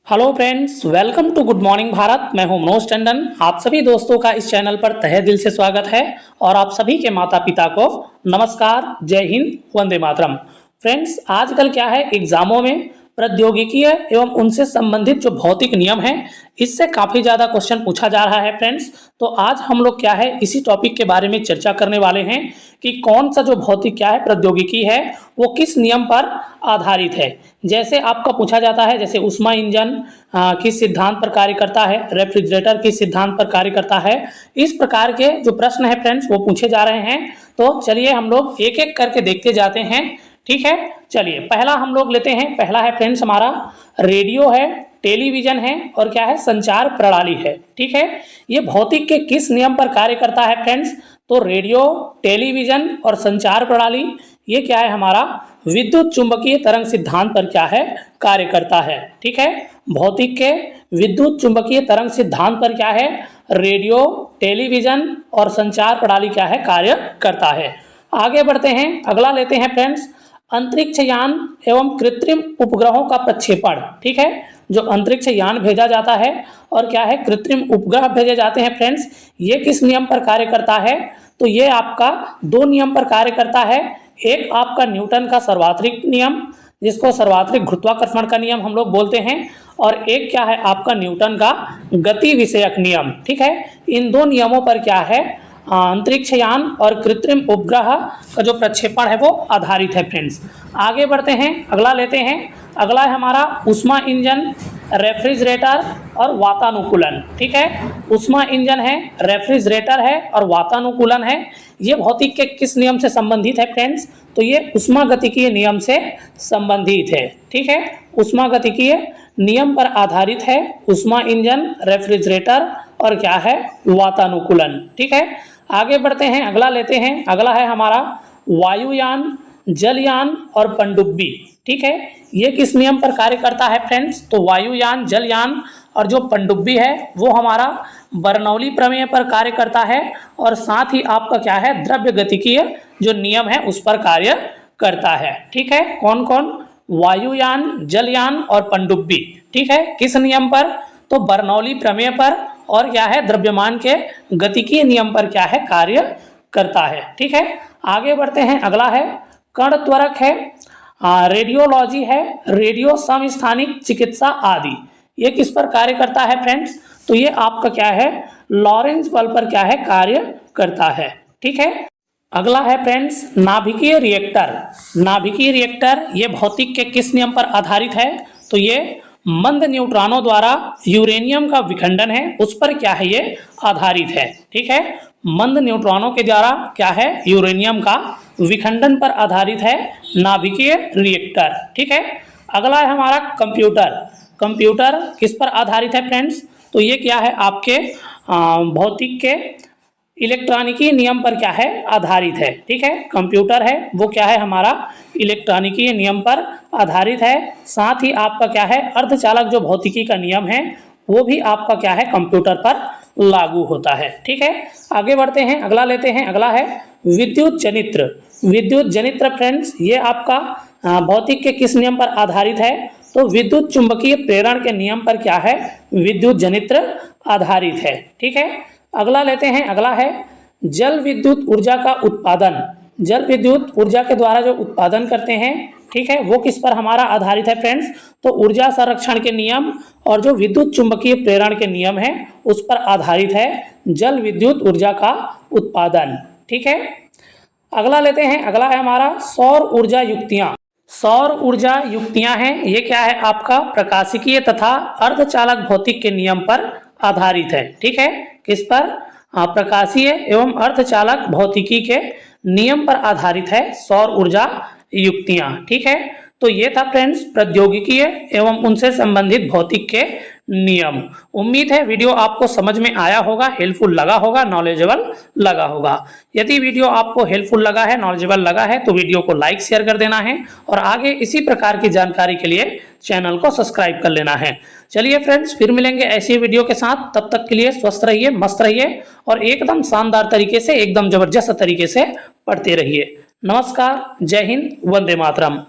Hello friends, welcome to good morning Bharat. मैं हूं मनोज टंडन। आप सभी दोस्तों का इस चैनल पर तहे दिल से स्वागत है और आप सभी के माता पिता को नमस्कार, जय हिंद, वंदे मातरम। फ्रेंड्स, आजकल क्या है, एग्जामों में प्रौद्योगिकी एवं उनसे संबंधित जो भौतिक नियम हैं, इससे काफ़ी ज़्यादा क्वेश्चन पूछा जा रहा है फ्रेंड्स। तो आज हम लोग क्या है, इसी टॉपिक के बारे में चर्चा करने वाले हैं कि कौन सा जो भौतिक क्या है प्रौद्योगिकी है वो किस नियम पर आधारित है। जैसे आपका पूछा जाता है, जैसे ऊष्मा इंजन किस सिद्धांत पर कार्य करता है, रेफ्रिजरेटर किस सिद्धांत पर कार्य करता है, इस प्रकार के जो प्रश्न है फ्रेंड्स वो पूछे जा रहे हैं। तो चलिए हम लोग एक एक करके देखते जाते हैं, ठीक है। चलिए पहला हम लोग लेते हैं। पहला है फ्रेंड्स हमारा रेडियो है, टेलीविजन है और क्या है, संचार प्रणाली है, ठीक है। ये भौतिक के किस नियम पर कार्य करता है फ्रेंड्स? तो रेडियो, टेलीविजन और संचार प्रणाली ये क्या है, हमारा विद्युत चुंबकीय तरंग सिद्धांत पर क्या है, कार्य करता है, ठीक है। भौतिक के विद्युत चुंबकीय तरंग सिद्धांत पर क्या है, रेडियो, टेलीविजन और संचार प्रणाली क्या है, कार्य करता है। आगे बढ़ते हैं, अगला लेते हैं फ्रेंड्स अंतरिक्ष यान एवं कृत्रिम उपग्रहों का प्रक्षेपण, ठीक है। जो अंतरिक्ष यान भेजा जाता है और क्या है, कृत्रिम उपग्रह भेजे जाते हैं फ्रेंड्स, ये किस नियम पर कार्य करता है? तो ये आपका दो नियम पर कार्य करता है। एक आपका न्यूटन का सर्वात्रिक नियम, जिसको सर्वात्रिक गुरुत्वाकर्षण का नियम हम लोग बोलते हैं, और एक क्या है आपका न्यूटन का गति विषयक नियम, ठीक है। इन दो नियमों पर क्या है, अंतरिक्ष यान और कृत्रिम उपग्रह का जो प्रक्षेपण है वो आधारित है फ्रेंड्स। आगे बढ़ते हैं, अगला लेते हैं। अगला है हमारा ऊष्मा इंजन, रेफ्रिजरेटर और वातानुकूलन, ठीक है। ऊष्मा इंजन है, रेफ्रिजरेटर है और वातानुकूलन है। ये भौतिक के किस नियम से संबंधित है फ्रेंड्स? तो ये ऊष्मागतिकीय नियम से संबंधित है, ठीक है। ऊष्मागतिकीय नियम पर आधारित है ऊष्मा इंजन, रेफ्रिजरेटर और क्या है, वातानुकूलन, ठीक है। आगे बढ़ते हैं, अगला लेते हैं। अगला है हमारा वायुयान, जलयान और पनडुब्बी, ठीक है। ये किस नियम पर कार्य करता है फ्रेंड्स? तो वायुयान, जलयान और जो पनडुब्बी है वो हमारा बर्नौली प्रमेय पर कार्य करता है और साथ ही आपका क्या है, द्रव्य गतिकीय जो नियम है उस पर कार्य करता है, ठीक है। कौन कौन? वायुयान, जलयान और पनडुब्बी, ठीक है। किस नियम पर? तो बर्नौली प्रमेय पर और क्या है, द्रव्यमान के गतिकीय नियम पर क्या है, कार्य करता है, ठीक है। आगे बढ़ते हैं, अगला है कण त्वरक है, रेडियोलॉजी है, रेडियो समस्थानिक चिकित्सा आदि। ये किस पर कार्य करता है फ्रेंड्स? तो ये आपका क्या है, लॉरेंस बल पर क्या है, कार्य करता है, ठीक है। अगला है फ्रेंड्स नाभिकीय रिएक्टर। नाभिकीय रिएक्टर ये भौतिक के किस नियम पर आधारित है? तो ये मंद न्यूट्रॉनों द्वारा यूरेनियम का विखंडन है उस पर क्या है, ये आधारित है, ठीक है। मंद न्यूट्रॉनों के द्वारा क्या है, यूरेनियम का विखंडन पर आधारित है नाभिकीय रिएक्टर, ठीक है। अगला है हमारा कंप्यूटर। कंप्यूटर किस पर आधारित है फ्रेंड्स? तो ये क्या है, आपके भौतिक के इलेक्ट्रॉनिकी नियम पर क्या है, आधारित है, ठीक है। कंप्यूटर है वो क्या है, हमारा इलेक्ट्रॉनिकी नियम पर आधारित है। साथ ही आपका क्या है, अर्धचालक जो भौतिकी का नियम है वो भी आपका क्या है, कंप्यूटर पर लागू होता है, ठीक है। आगे बढ़ते हैं, अगला लेते हैं। अगला है विद्युत जनित्र। विद्युत जनित्र फ्रेंड्स ये आपका भौतिक के किस नियम पर आधारित है? तो विद्युत चुंबकीय प्रेरण के नियम पर क्या है, विद्युत जनित्र आधारित है, ठीक है। अगला लेते हैं। अगला है जल विद्युत ऊर्जा का उत्पादन। जल विद्युत ऊर्जा के द्वारा जो उत्पादन करते हैं, ठीक है, वो किस पर हमारा आधारित है फ्रेंड्स? तो ऊर्जा संरक्षण के नियम और जो विद्युत चुंबकीय प्रेरण के नियम है उस पर आधारित है जल विद्युत ऊर्जा का उत्पादन, ठीक है। अगला लेते हैं। अगला है हमारा सौर ऊर्जा युक्तियाँ। सौर ऊर्जा युक्तियाँ हैं, ये क्या है, आपका प्रकाशिकीय तथा अर्धचालक भौतिक के नियम पर आधारित है, ठीक है। किस पर? प्रकाशीय एवं अर्धचालक भौतिकी के नियम पर आधारित है सौर ऊर्जा युक्तियाँ, ठीक है। तो ये था फ्रेंड्स प्रौद्योगिकीय एवं उनसे संबंधित भौतिक के नियम। उम्मीद है वीडियो आपको समझ में आया होगा, हेल्पफुल लगा होगा, नॉलेजेबल लगा होगा। यदि वीडियो आपको हेल्पफुल लगा है, नॉलेजेबल लगा है तो वीडियो को लाइक शेयर कर देना है और आगे इसी प्रकार की जानकारी के लिए चैनल को सब्सक्राइब कर लेना है। चलिए फ्रेंड्स, फिर मिलेंगे ऐसी वीडियो के साथ। तब तक के लिए स्वस्थ रहिए, मस्त रहिए और एकदम शानदार तरीके से, एकदम जबरदस्त तरीके से पढ़ते रहिए। नमस्कार, जय हिंद, वंदे मातरम।